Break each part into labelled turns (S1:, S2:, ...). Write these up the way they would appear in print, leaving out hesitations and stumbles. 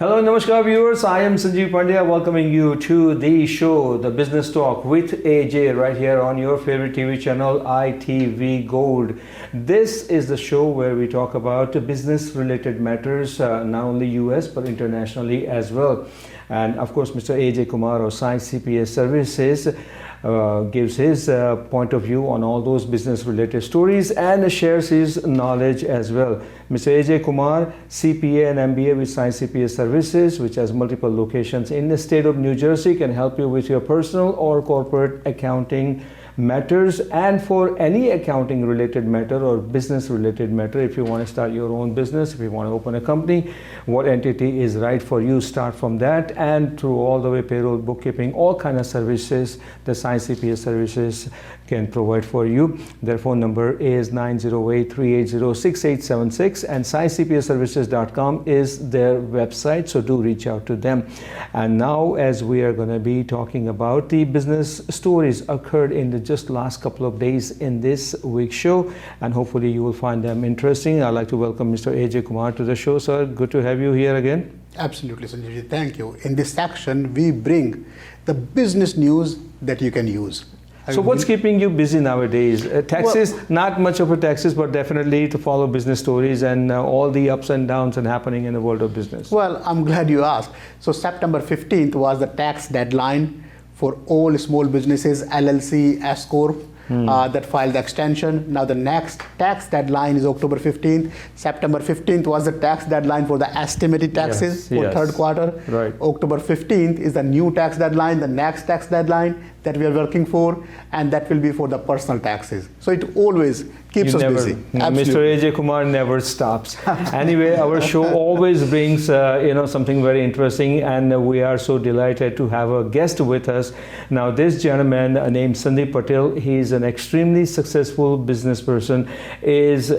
S1: Hello, namaskar viewers. I am Sanjeev Pandya welcoming you to the show, The Business Talk with AJ, right here on your favorite TV channel, ITV Gold. This is the show where we talk about business related matters, not only US but internationally as well. And of course, Mr. AJ Kumar of Science CPS Services gives his point of view on all those business related stories and shares his knowledge as well. Mr. AJ Kumar, CPA and MBA with Science CPS Services, which has multiple locations in the state of New Jersey, can help you with your personal or corporate accounting matters, and for any accounting related matter or business related matter. If you want to start your own business, if you want to open a company, what entity is right for you, start from that, and through all the way payroll, bookkeeping, all kind of services the Science CPS Services can provide for you. Their phone number is 908-380-6876, and sciencecpsservices.com is their website, so do reach out to them. And now, as we are going to be talking about the business stories occurred in the just last couple of days in this week's show, and hopefully you will find them interesting. I'd like to welcome Mr. AJ Kumar to the show, sir. Good to have you here again.
S2: Absolutely, Sanjeev. Thank you. In this section, we bring the business news that you can use.
S1: So what's keeping you busy nowadays? Taxes, well, not much of a taxes, but definitely to follow business stories and all the ups and downs and happening in the world of business.
S2: Well, I'm glad you asked. So September 15th was the tax deadline for all small businesses, LLC, S Corp, that filed the extension. Now the next tax deadline is October 15th. September 15th was the tax deadline for the estimated taxes for third quarter.
S1: Right.
S2: October 15th is the new tax deadline, the next tax deadline that we are working for, and that will be for the personal taxes. So it always keeps us busy.
S1: Mr. AJ Kumar never stops. Anyway, our show always brings something very interesting, and we are so delighted to have a guest with us. Now, this gentleman named Sandeep Patel, he is an extremely successful business person. Is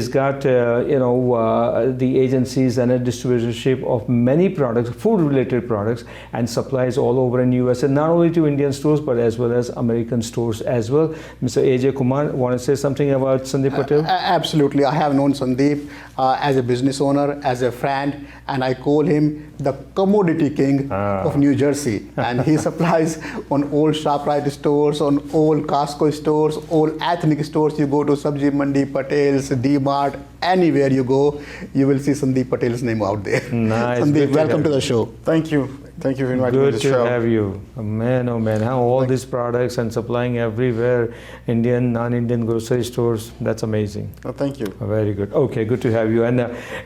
S1: got the agencies and a distributorship of many products, food related products, and supplies all over in US, and not only to Indian stores but as well as American stores as well. Mr. AJ Kumar, want to say something about Sandeep Patel?
S2: Absolutely. I have known Sandeep as a business owner, as a friend, and I call him the commodity king of New Jersey. And he supplies on all ShopRite stores, on all Costco stores, all ethnic stores. You go to Sabji Mandi, Patel's, D-Mart, anywhere you go, you will see Sandeep Patel's name out there.
S1: Nice.
S2: Sandeep, welcome to the show.
S3: Thank you. Thank you for inviting me to the show.
S1: Good to have you. Man, oh man, how all these products and supplying everywhere, Indian, non-Indian grocery stores, that's amazing.
S3: Oh, thank you.
S1: Very good. Okay, good to have you. And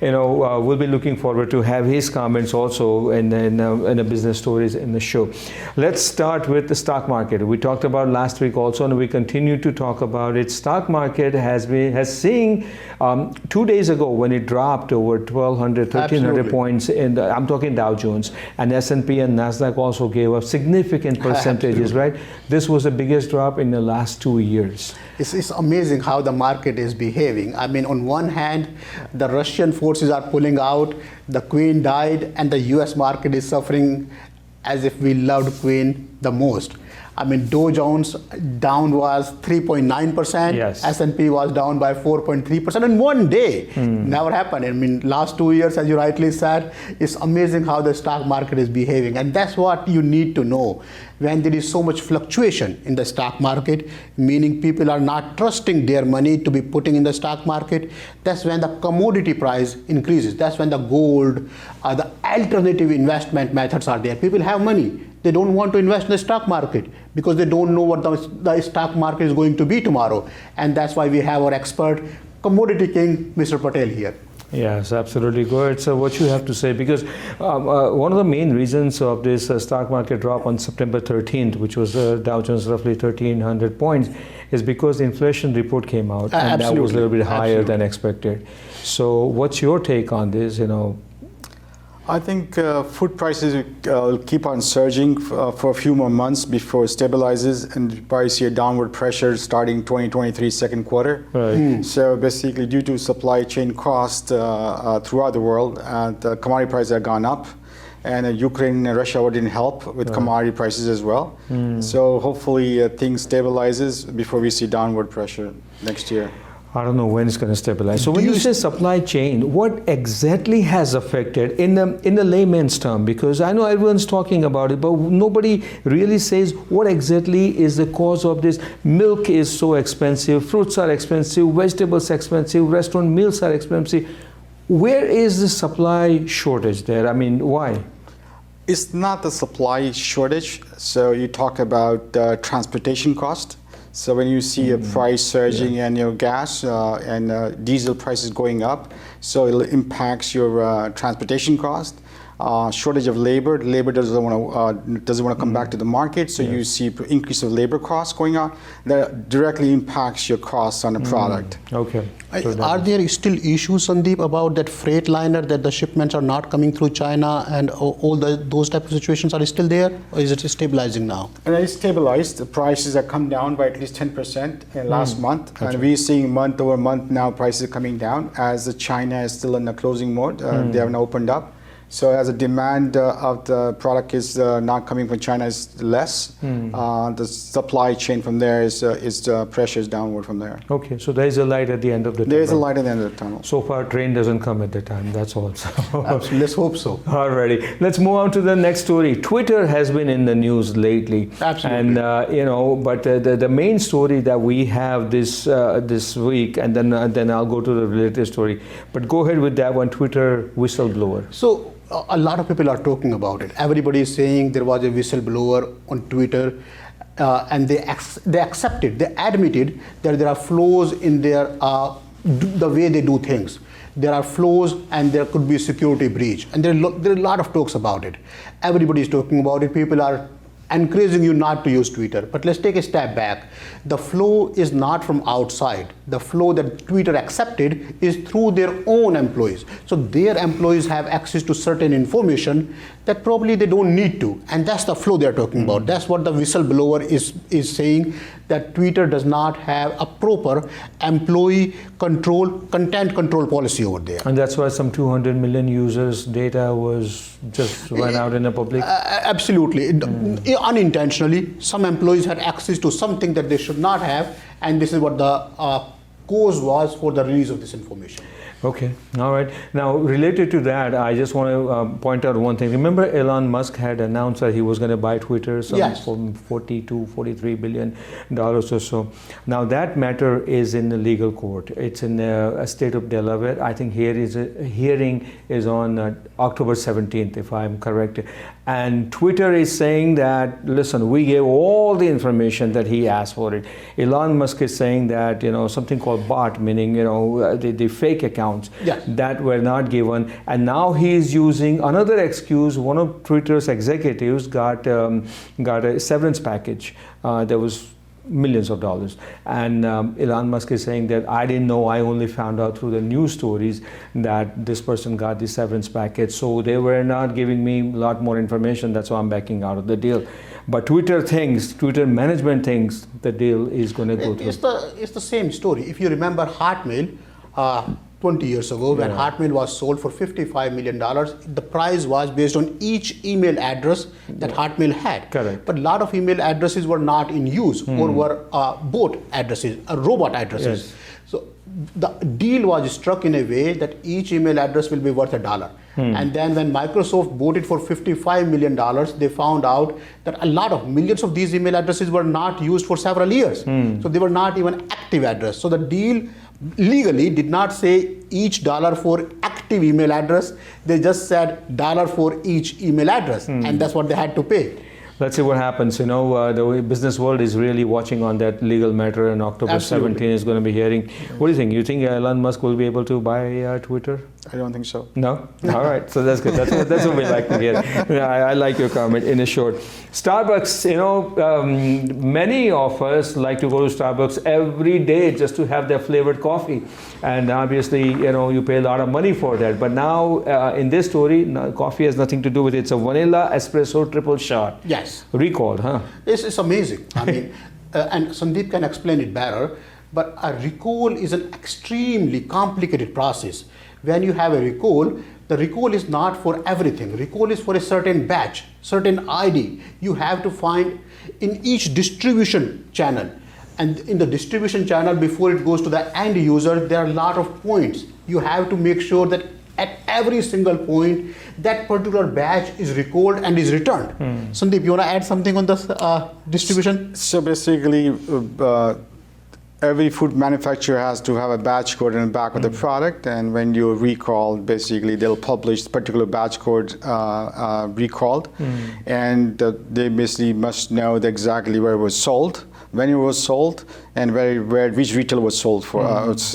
S1: we'll be looking forward to have his comments also in the business stories in the show. Let's start with the stock market. We talked about last week also, and we continue to talk about it. Stock market has seen 2 days ago when it dropped over 1,200, 1,300 points I'm talking Dow Jones, and S&P and Nasdaq also gave up significant percentages, right? This was the biggest drop in the last 2 years.
S2: It's amazing how the market is behaving. I mean, on one hand, the Russian forces are pulling out, the Queen died, and the US market is suffering as if we loved Queen the most. I mean, Dow Jones down was 3.9%.
S1: Yes.
S2: S&P was down by 4.3% in one day. Never happened. I mean, last 2 years, as you rightly said, it's amazing how the stock market is behaving. And that's what you need to know. When there is so much fluctuation in the stock market, meaning people are not trusting their money to be putting in the stock market, that's when the commodity price increases. That's when the gold, the alternative investment methods are there. People have money. They don't want to invest in the stock market because they don't know what the stock market is going to be tomorrow. And that's why we have our expert, commodity king, Mr. Patel here.
S1: Yes, absolutely. Good. So what you have to say, because one of the main reasons of this stock market drop on September 13th, which was Dow Jones roughly 1,300 points, is because the inflation report came out, and that was a little bit higher than expected. So what's your take on this,
S3: I think food prices will keep on surging for a few more months before it stabilizes, and you probably see a downward pressure starting 2023 second quarter.
S1: Right.
S3: So basically, due to supply chain cost throughout the world, the commodity prices have gone up, and Ukraine and Russia didn't help with commodity prices as well. So hopefully things stabilizes before we see downward pressure next year.
S1: I don't know when it's going to stabilize. So when you say supply chain, what exactly has affected in the layman's term? Because I know everyone's talking about it, but nobody really says what exactly is the cause of this. Milk is so expensive, fruits are expensive, vegetables expensive, restaurant meals are expensive. Where is the supply shortage there? I mean, why?
S3: It's not the supply shortage. So you talk about transportation cost. So when you see a price surging and your gas and diesel prices going up, so it impacts your transportation cost. Shortage of labor. Labor doesn't want to come back to the market, so you see increase of labor costs going on. That directly impacts your costs on the product.
S1: Okay.
S2: Are there still issues, Sandeep, about that freight liner that the shipments are not coming through China and all those type of situations are still there, or is it stabilizing now?
S3: And it's stabilized. The prices have come down by at least 10% in last month,
S1: Gotcha.
S3: and we're seeing month over month now prices are coming down as China is still in a closing mode. They haven't opened up. So as the demand of the product is not coming from China is less, the supply chain from there is pressures downward from there.
S1: Okay, so there is a light at the end of the tunnel.
S3: There is a light at the end of the tunnel.
S1: So far, train doesn't come at the time. That's all.
S2: Let's hope so.
S1: Alrighty, let's move on to the next story. Twitter has been in the news lately.
S2: Absolutely.
S1: And but the main story that we have this week, and then I'll go to the related story. But go ahead with that one. Twitter whistleblower.
S2: So a lot of people are talking about it. Everybody is saying there was a whistleblower on Twitter, and they accepted, they admitted that there are flaws in their the way they do things. There are flaws, and there could be security breach, and there are a lot of talks about it. Everybody is talking about it. People are encouraging you not to use Twitter. But let's take a step back. The flow is not from outside. The flow that Twitter accepted is through their own employees. So their employees have access to certain information that probably they don't need to. And that's the flow they're talking about. That's what the whistleblower is saying, that Twitter does not have a proper employee control, content control policy over there.
S1: And that's why some 200 million users' data was just run out in the public?
S2: Absolutely. Unintentionally, some employees had access to something that they should not have, and this is what the cause was for the release of this information.
S1: Okay, all right. Now, related to that, I just want to point out one thing. Remember, Elon Musk had announced that he was going to buy Twitter for 40 to 43 billion dollars or so. Now, that matter is in the legal court. It's in the state of Delaware. I think hearing is on October 17th, if I'm correct. And Twitter is saying that, listen, we gave all the information that he asked for it. Elon Musk is saying that, something called bot, meaning, the fake accounts that were not given. And now he is using another excuse. One of Twitter's executives got a severance package. There was millions of dollars. And Elon Musk is saying that I didn't know, I only found out through the news stories that this person got the severance package. So they were not giving me a lot more information. That's why I'm backing out of the deal. But Twitter management thinks the deal is going to go through.
S2: It's the same story. If you remember Hotmail, 20 years ago, when Hotmail was sold for $55 million, the price was based on each email address that Hotmail had.
S1: Correct.
S2: But a lot of email addresses were not in use or were bot addresses, robot addresses.
S1: Yes.
S2: So the deal was struck in a way that each email address will be worth $1. And then when Microsoft bought it for $55 million, they found out that a lot of millions of these email addresses were not used for several years. So they were not even active address. So the deal legally did not say each dollar for active email address. They just said $1 for each email address, and that's what they had to pay.
S1: Let's see what happens. The business world is really watching on that legal matter, and October 17 is going to be hearing. What do you think? You think Elon Musk will be able to buy Twitter?
S3: I don't think so.
S1: No? All right. So that's good. That's what we like to hear. I like your comment in a short. Starbucks, many of us like to go to Starbucks every day just to have their flavored coffee. And obviously, you pay a lot of money for that. But now, in this story, coffee has nothing to do with it. It's a vanilla espresso triple shot.
S2: Yes.
S1: Recall, huh?
S2: It's amazing. I mean, and Sandeep can explain it better, but a recall is an extremely complicated process. When you have a recall, the recall is not for everything. Recall is for a certain batch, certain ID. You have to find in each distribution channel. And in the distribution channel, before it goes to the end user, there are a lot of points. You have to make sure that at every single point, that particular batch is recalled and is returned. Sandeep, you want to add something on this distribution?
S3: So basically, every food manufacturer has to have a batch code in the back of the product, and when you recall, basically they'll publish the particular batch code recalled, and they basically must know exactly where it was sold, when it was sold, and which retailer was sold for,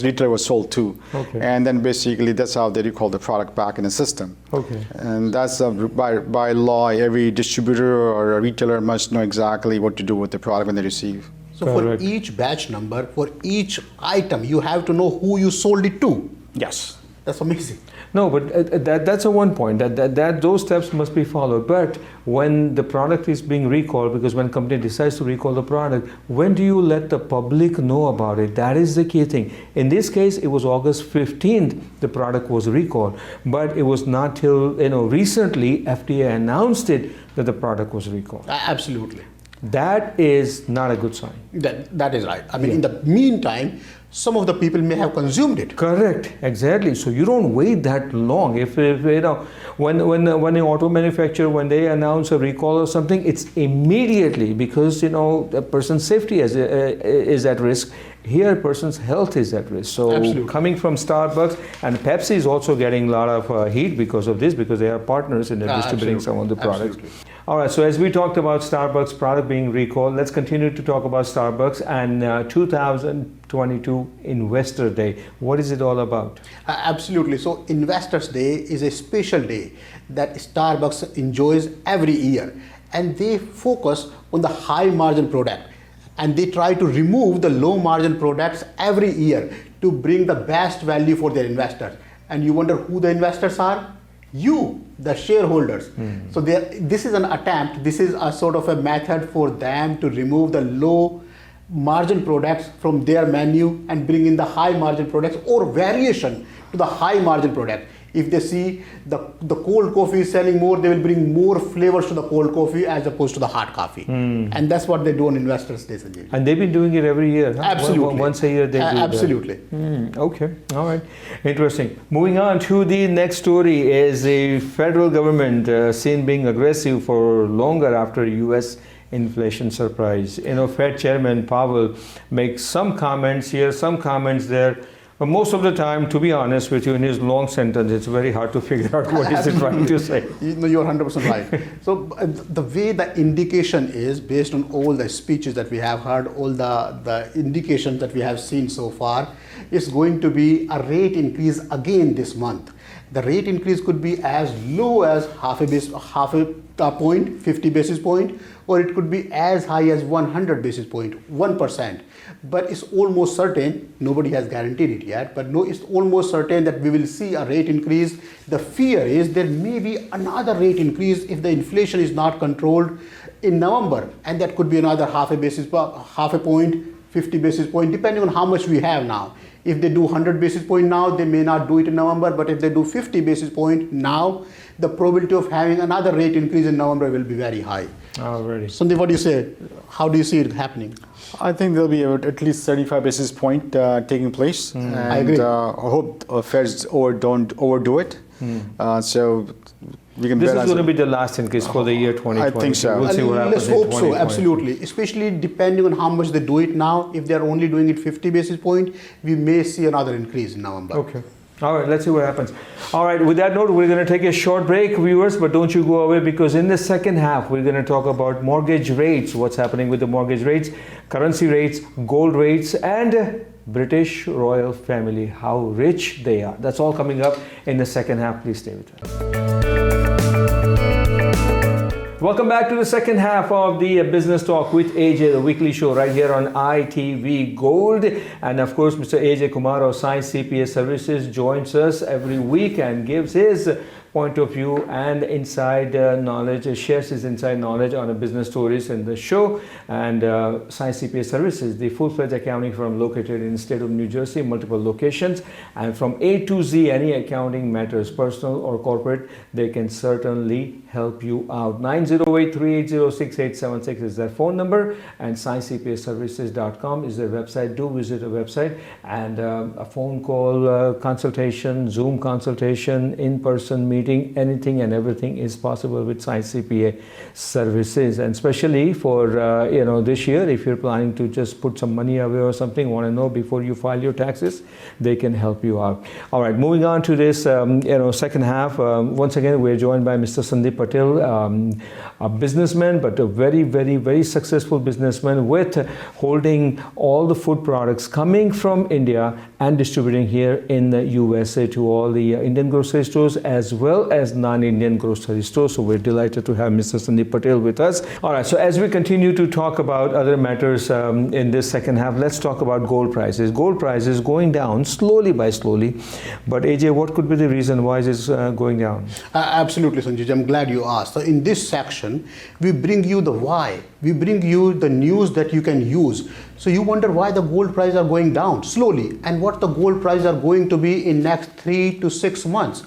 S3: retailer was sold to, and then basically that's how they recall the product back in the system. And that's by law, every distributor or a retailer must know exactly what to do with the product when they receive.
S2: So for each batch number, for each item, you have to know who you sold it to.
S3: Yes.
S2: That's amazing.
S1: No, but that's a one point, that those steps must be followed. But when the product is being recalled, because when company decides to recall the product, when do you let the public know about it? That is the key thing. In this case, it was August 15th, the product was recalled. But it was not till recently FDA announced it that the product was recalled.
S2: Absolutely.
S1: That is not a good sign.
S2: That is right. I mean, in the meantime, some of the people may have consumed it.
S1: Correct, exactly. So you don't wait that long. If when an auto manufacturer, when they announce a recall or something, it's immediately, because a person's safety is at risk. Here, a person's health is at risk. So
S2: Absolutely.
S1: Coming from Starbucks, and Pepsi is also getting a lot of heat because of this, because they are partners in distributing some of the products.
S2: Absolutely.
S1: All right, so as we talked about Starbucks product being recalled, let's continue to talk about Starbucks and 2022 Investor Day. What is it all about?
S2: Absolutely. So Investors Day is a special day that Starbucks enjoys every year, and they focus on the high margin product, and they try to remove the low margin products every year to bring the best value for their investors. And you wonder who the investors are? You, the shareholders. So this is an attempt, this is a sort of a method for them to remove the low margin products from their menu and bring in the high margin products or variation to the high margin product. If they see the cold coffee is selling more, they will bring more flavors to the cold coffee as opposed to the hot coffee. And that's what they do on Investors Day, Sanjeev.
S1: And they've been doing it every year. Huh?
S2: Absolutely.
S1: Once a year they do
S2: Absolutely.
S1: that. Okay, all right. Interesting. Moving on to the next story is the federal government seen being aggressive for longer after U.S. inflation surprise. Fed Chairman Powell makes some comments here, some comments there. But most of the time, to be honest with you, in his long sentence, it's very hard to figure out what is he trying to say.
S2: You're 100% right. So the way the indication is, based on all the speeches that we have heard, all the indications that we have seen so far, is going to be a rate increase again this month. The rate increase could be as low as half a point, 50 basis point, or it could be as high as 100 basis point, 1%. But it's almost certain, nobody has guaranteed it yet, but it's almost certain that we will see a rate increase. The fear is there may be another rate increase if the inflation is not controlled in November, and that could be another half a point, 50 basis point, depending on how much we have now. If they do 100 basis point now, they may not do it in November, but if they do 50 basis point now, the probability of having another rate increase in November will be very high.
S1: Already.
S2: Sandeep, what do you say? How do you see it happening?
S3: I think there'll be at least 35 basis point taking place. And
S2: I agree.
S3: I hope Feds don't overdo it. So we can
S1: This
S3: bet
S1: is going to be the last increase for the year 2020.
S3: I think so.
S1: We'll see what happens
S2: Let's
S1: in
S2: hope so,
S1: 2020.
S2: absolutely. Especially depending on how much they do it now. If they're only doing it 50 basis point, we may see another increase in November.
S1: Okay. All right, let's see what happens. All right, with that note, we're going to take a short break, viewers, but don't you go away, because in the second half, we're going to talk about mortgage rates, what's happening with the mortgage rates, currency rates, gold rates, and British royal family, how rich they are. That's all coming up in the second half. Please stay with us. Welcome back to the second half of the Business Talk with AJ, the weekly show right here on ITV Gold. And of course, Mr. AJ Kumar of Science CPA Services joins us every week and gives his point of view and inside knowledge, shares his inside knowledge on the business stories in the show. And Science CPA Services, the full-fledged accounting firm located in the state of New Jersey, multiple locations, and from A to Z, any accounting matters, personal or corporate, they can certainly help you out. 908-380-6876 is their phone number, and sciencecpaservices.com is their website. Do visit the website, and a phone call consultation, Zoom consultation, in-person meeting, anything and everything is possible with Science CPA Services. And especially for this year, if you're planning to just put some money away or something, want to know before you file your taxes, they can help you out. All right, moving on to this second half. Once again, we're joined by Mr. Sandeep Patel, a businessman, but a very, very, very successful businessman with holding all the food products coming from India and distributing here in the USA to all the Indian grocery stores as well as non-Indian grocery stores. So we're delighted to have Mr. Sandeep Patel with us. All right, so as we continue to talk about other matters in this second half, let's talk about gold prices. Gold prices going down slowly by slowly. But AJ, what could be the reason why is this going down?
S2: Absolutely, Sanjay. I'm glad you asked. So in this section, we bring you the why. We bring you the news that you can use. So you wonder why the gold prices are going down slowly and what the gold prices are going to be in next 3 to 6 months.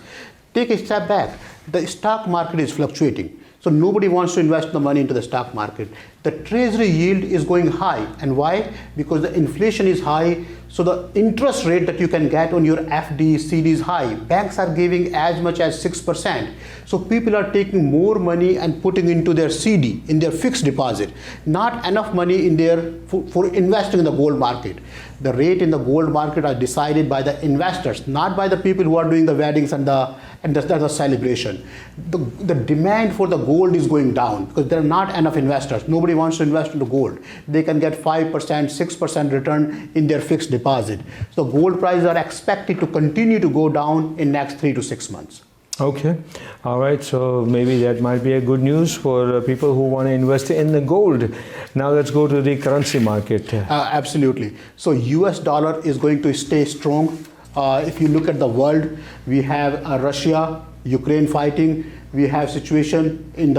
S2: Take a step back. The stock market is fluctuating. So nobody wants to invest the money into the stock market. The treasury yield is going high. And why? Because the inflation is high. So the interest rate that you can get on your FD, CD is high. Banks are giving as much as 6%. So people are taking more money and putting into their CD, in their fixed deposit. Not enough money in there for investing in the gold market. The rate in the gold market are decided by the investors, not by the people who are doing the weddings and the celebration. The demand for the gold is going down because there are not enough investors. Nobody wants to invest into gold. They can get 5%, 6% return in their fixed deposit. So gold prices are expected to continue to go down in next 3 to 6 months.
S1: Okay, all right, so maybe that might be a good news for people who want to invest in the gold. Now let's go to the currency market.
S2: Absolutely. So US dollar is going to stay strong. If you look at the world, we have Russia, Ukraine fighting. We have situation in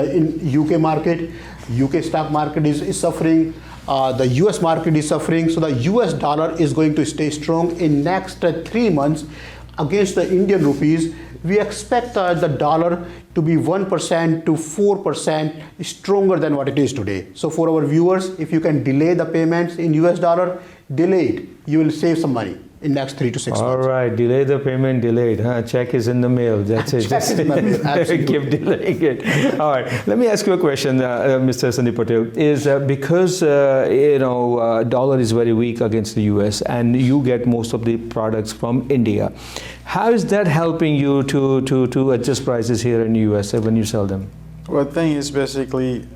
S2: UK market. UK stock market is suffering. The US market is suffering. So the US dollar is going to stay strong in next 3 months against the Indian rupees. We expect the dollar to be 1% to 4% stronger than what it is today. So for our viewers, if you can delay the payments in US dollar, delay it. You will save some money in next 3 to 6 months.
S1: All right, delay the payment, delayed. Check is in the mail. That's it.
S2: Check is in the mail. Absolutely.
S1: Keep delaying it. All right, let me ask you a question, Mr. Sandeep Patel. Is because dollar is very weak against the US, and you get most of the products from India. How is that helping you to adjust prices here in the USA when you sell them?
S3: Well, the thing is basically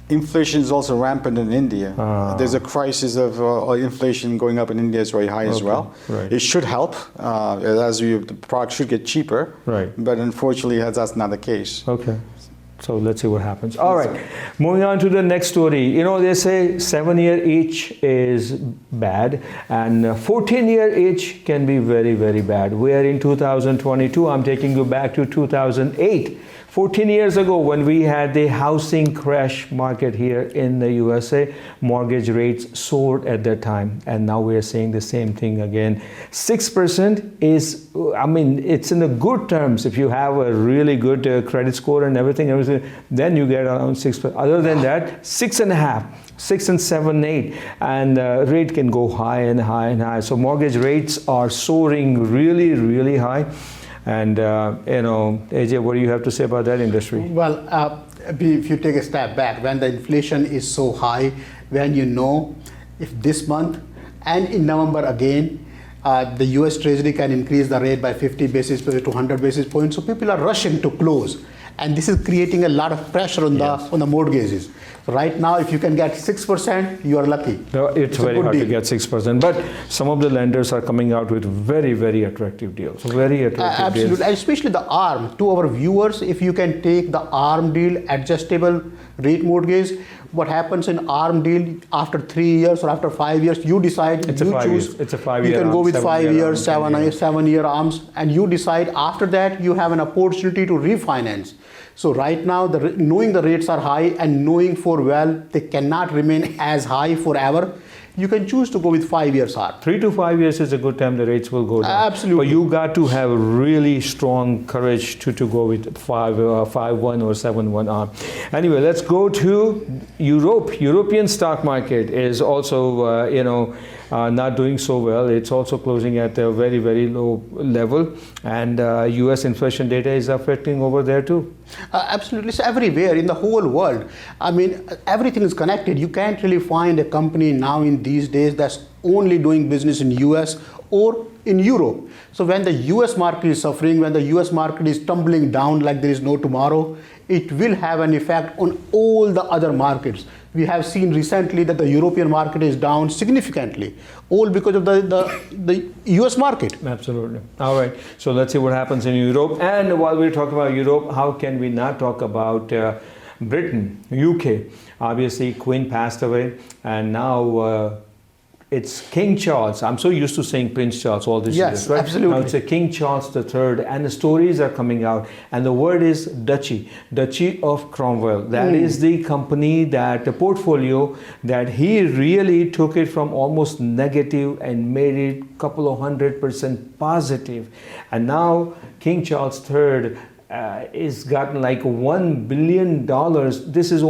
S3: inflation is also rampant in India. There's a crisis of inflation going up in India is very high as well.
S1: Right.
S3: It should help, the product should get cheaper.
S1: Right.
S3: But unfortunately, that's not the case.
S1: Okay. So let's see what happens. All right, moving on to the next story. You know, they say 7-year itch is bad and 14-year itch can be very, very bad. We are in 2022. I'm taking you back to 2008. 14 years ago, when we had the housing crash market here in the USA, mortgage rates soared at that time. And now we are seeing the same thing again. 6% is, it's in the good terms. If you have a really good credit score and everything, then you get around 6%. Other than that, 6.5%. 6 and 7, 8, and rate can go high and high and high. So mortgage rates are soaring really, really high. And AJ, what do you have to say about that industry?
S2: Well, if you take a step back, when the inflation is so high, when you know if this month and in November again, the US Treasury can increase the rate by 50 basis points to 100 basis points, so people are rushing to close. And this is creating a lot of pressure on the mortgages. Right now, if you can get 6%, you are lucky.
S1: No, it's very hard to get 6%. But some of the lenders are coming out with very, very attractive deals. Very attractive
S2: absolutely.
S1: deals.
S2: And especially the ARM. To our viewers, if you can take the ARM deal, adjustable rate mortgage, What happens in arm deal after 3 years or after 5 years, you decide,
S1: It's a
S2: you
S1: 5
S2: choose.
S1: years. It's a 5-year
S2: You can go
S1: arm,
S2: with 5
S1: 7-year
S2: years,
S1: arm, 10 years.
S2: 7-year arms, and you decide after that you have an opportunity to refinance. So right now, knowing the rates are high and knowing for well they cannot remain as high forever, you can choose to go with 5 years arm.
S1: 3 to 5 years is a good time the rates will go down.
S2: Absolutely.
S1: But you got to have really strong courage to go with 5-1 or 7-1 arm. Anyway, let's go to Europe. European stock market is also, not doing so well. It's also closing at a very, very low level. And US inflation data is affecting over there too.
S2: Absolutely. So everywhere in the whole world, I mean, everything is connected. You can't really find a company now in these days that's only doing business in US or in Europe. So when the US market is suffering, when the US market is tumbling down like there is no tomorrow, it will have an effect on all the other markets. We have seen recently that the European market is down significantly, all because of the US market.
S1: Absolutely. All right. So let's see what happens in Europe. And while we're talking about Europe, how can we not talk about Britain, UK? Obviously, Queen passed away, and now it's King Charles. I'm so used to saying Prince Charles all these
S2: Yes,
S1: years, right?
S2: absolutely.
S1: Now it's a King Charles III, and the stories are coming out. And the word is Duchy of Cromwell. That is the company, that the portfolio that he really took it from almost negative and made it a couple of 100% positive. And now King Charles III is gotten like $1 billion. This is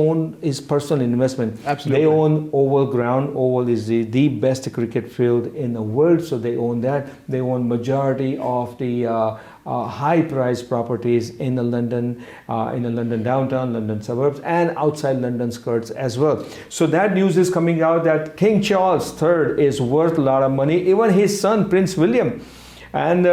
S1: his personal investment.
S2: Absolutely.
S1: They own Oval Ground. Oval is the best cricket field in the world, so they own that. They own majority of the high-priced properties in the London downtown, London suburbs, and outside London skirts as well. So that news is coming out that King Charles III is worth a lot of money. Even his son, Prince William, and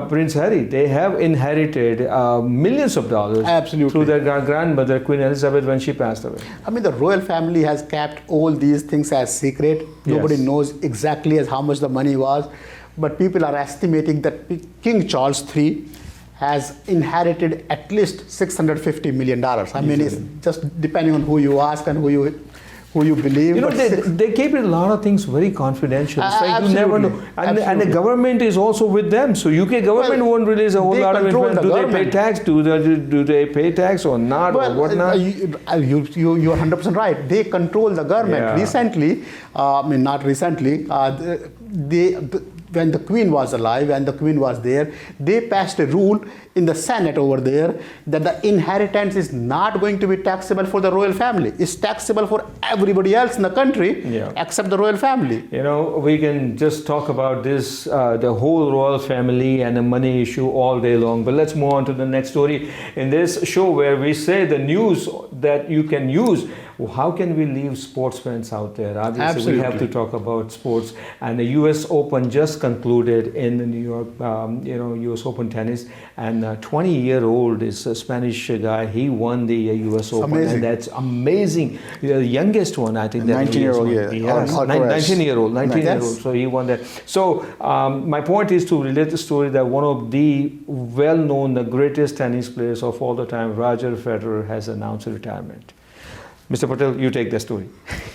S1: Prince Harry, they have inherited millions of dollars.
S2: Absolutely.
S1: Through their grandmother, Queen Elizabeth, when she passed away.
S2: I mean, the royal family has kept all these things as secret. Nobody
S1: Yes.
S2: knows exactly as how much the money was, but people are estimating that King Charles III has inherited at least $650 million. I mean, it's just depending on who you ask and who you believe.
S1: You know,
S2: but
S1: they keep a lot of things very confidential. It's like you never know. And the
S2: Absolutely.
S1: government is also with them. So UK government
S2: Well,
S1: won't release a whole
S2: they
S1: lot of
S2: control
S1: information.
S2: the
S1: Do they pay
S2: government.
S1: tax? Do they pay tax or not, or whatnot?
S2: You're 100% right. They control the government.
S1: Yeah.
S2: Recently, not recently, when the Queen was alive and the Queen was there, they passed a rule in the Senate over there that the inheritance is not going to be taxable for the royal family. It's taxable for everybody else in the country except the royal family.
S1: You know, we can just talk about this, the whole royal family and the money issue all day long. But let's move on to the next story in this show, where we say the news that you can use. How can we leave sports fans out there? Obviously, we have to talk about sports. And the U.S. Open just concluded in the New York, U.S. Open tennis. And 20-year-old is a Spanish guy. He won the U.S. Open.
S2: Amazing.
S1: And that's amazing. The youngest one, I think.
S3: 19-year-old, yeah.
S1: Yes,
S3: Alcaraz.
S1: 19-year-old. So he won that. So my point is to relate the story that one of the well-known, the greatest tennis players of all the time, Roger Federer, has announced retirement. Mr. Patel, you take the story.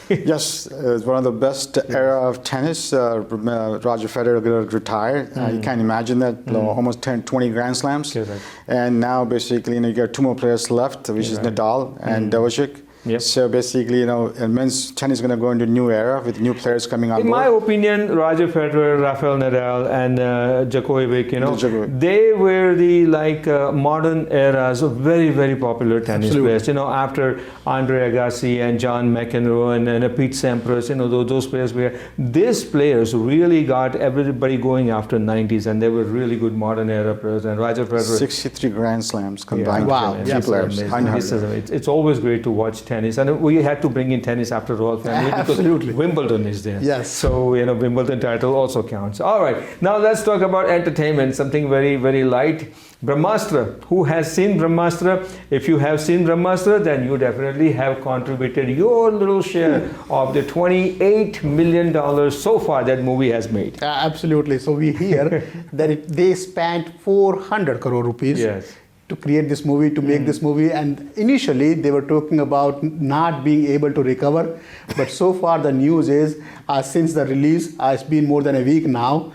S3: Yes, it's one of the best era of tennis. Roger Federer going to retire. You can't imagine that. Almost 20 Grand Slams.
S1: Correct.
S3: And now basically, you got two more players left, which is Nadal and Djokovic.
S1: Yep.
S3: So basically, men's tennis is going to go into a new era with new players coming on
S1: In
S3: board.
S1: my opinion, Roger Federer, Rafael Nadal, and Djokovic,
S3: Djokovic.
S1: they were the modern eras of very, very popular tennis players. After Andre Agassi and John McEnroe and Pete Sampras, those players were. These players really got everybody going after 90s, and they were really good modern era players. And Roger Federer.
S3: 63 Grand Slams combined.
S2: Wow.
S3: Three players.
S1: It's always great to watch tennis, and we had to bring in tennis after royal family because
S2: Absolutely.
S1: Wimbledon is there.
S2: Yes.
S1: So Wimbledon title also counts. All right. Now let's talk about entertainment. Something very, very light. Brahmastra. Who has seen Brahmastra? If you have seen Brahmastra, then you definitely have contributed your little share of the $28 million so far that movie has made.
S2: Absolutely. So we hear that they spent 400 crore rupees
S1: Yes.
S2: to create this movie, to make this movie. And initially, they were talking about not being able to recover. But so far, the news is, since the release, it's been more than a week now,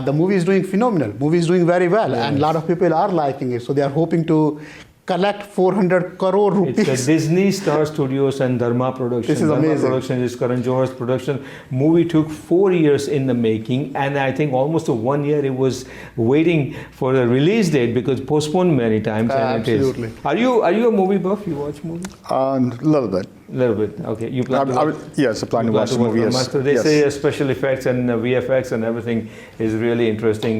S2: the movie is doing phenomenal. Movie is doing very well. And a lot of people are liking it. So they are hoping to collect 400 crore rupees.
S1: It's a Disney Star Studios and Dharma production.
S2: This is
S1: Dharma
S2: amazing.
S1: production is Karan Johar's production. Movie took 4 years in the making, and I think almost 1 year it was waiting for the release date because postponed many times. And it is.
S2: Absolutely.
S1: Are you a movie buff? You watch movies?
S3: A little bit.
S1: A little bit. Okay. You plan to watch?
S3: Yes, I plan to watch the movie. Yes.
S1: So they
S3: Yes.
S1: say special effects and VFX and everything is really interesting,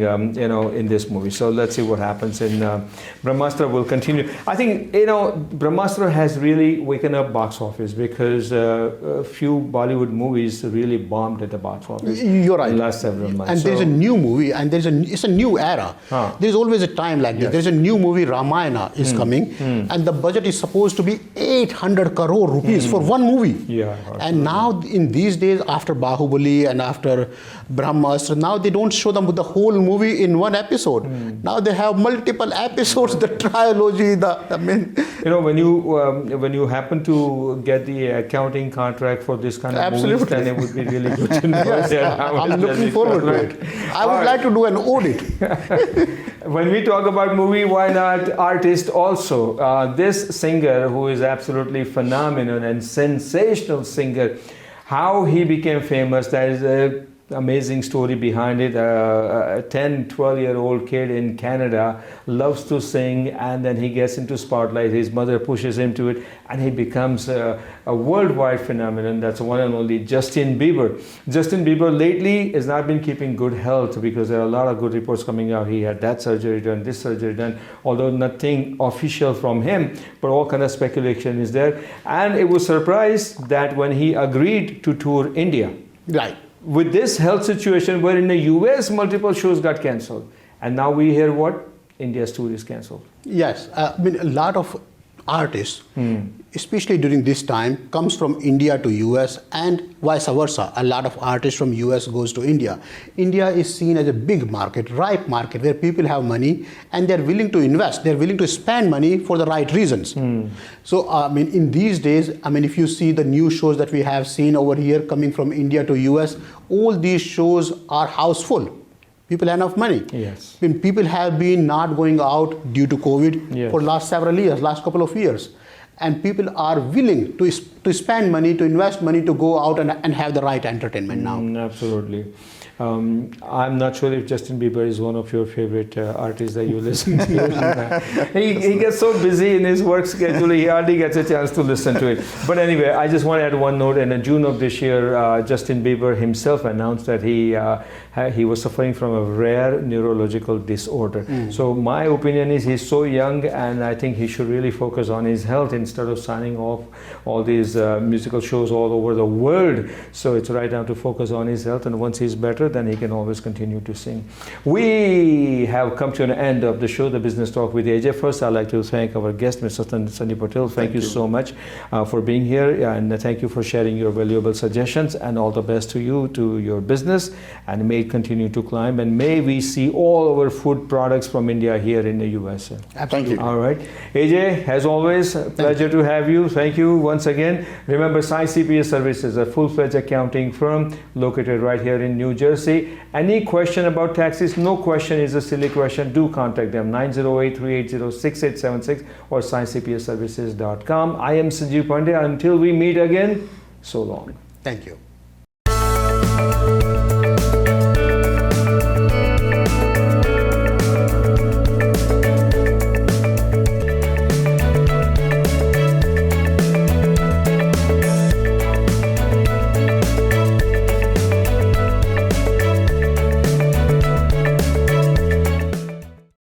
S1: in this movie. So let's see what happens. And Brahmastra will continue. I think Brahmastra has really waken up box office because a few Bollywood movies really bombed at the box office.
S2: You're right.
S1: In the last several months.
S2: And there's a new movie, and it's a new era. There's always a time like this.
S1: Yes.
S2: There's a new movie, Ramayana, is coming, and the budget is supposed to be 800 crore rupees for one movie.
S1: Yeah.
S2: And now, in these days, after Bahubali and after Brahmastra, now they don't show them the whole movie in one episode. Now they have multiple episodes, the trilogy,
S1: when you happen to get the accounting contract for this kind of movies,
S2: Absolutely.
S1: then it would be really good to know.
S2: I'm looking forward to it. I would like to do an audit.
S1: When we talk about movie, why not artist also? This singer who is absolutely phenomenal and sensational singer, how he became famous, that is a amazing story behind it. A 10, 12-year-old kid in Canada loves to sing, and then he gets into spotlight. His mother pushes him to it, and he becomes a worldwide phenomenon. That's one and only Justin Bieber. Justin Bieber lately has not been keeping good health because there are a lot of good reports coming out. He had that surgery done, this surgery done, although nothing official from him, but all kind of speculation is there. And it was surprised that when he agreed to tour India,
S2: Right.
S1: with this health situation where in the US multiple shows got cancelled, and now we hear what? India's tour is cancelled.
S2: Yes, a lot of artists, especially during this time, comes from India to US and vice versa. A lot of artists from US goes to India. India is seen as a big market, ripe market, where people have money and they're willing to invest. They're willing to spend money for the right reasons. So, in these days, if you see the new shows that we have seen over here coming from India to US, all these shows are houseful. People have enough money.
S1: Yes.
S2: People have been not going out due to COVID
S1: Yes.
S2: for last several years, last couple of years. And people are willing to spend money, to invest money, to go out and have the right entertainment now.
S1: Absolutely. I'm not sure if Justin Bieber is one of your favorite artists that you listen to. he gets so busy in his work schedule, he hardly gets a chance to listen to it. But anyway, I just want to add one note. In June of this year, Justin Bieber himself announced that he was suffering from a rare neurological disorder. So my opinion is he's so young, and I think he should really focus on his health instead of signing off all these musical shows all over the world. So it's right now to focus on his health, and once he's better, then he can always continue to sing. We have come to an end of the show, The Business Talk with AJ. First, I'd like to thank our guest, Mr. Sandy Patel. Thank you so much for being here, and thank you for sharing your valuable suggestions, and all the best to you, to your business, and may it continue to climb, and may we see all our food products from India here in the USA.
S3: Thank you.
S1: All right. AJ, as always, a pleasure to have you. Thank you once again. Remember, Sai CPA Services, a full-fledged accounting firm located right here in New Jersey. Any question about taxes? No question is a silly question. Do contact them, 908-380-6876 or saicpaservices.com. I am Sanjeev Pandey. Until we meet again, so long.
S2: Thank you.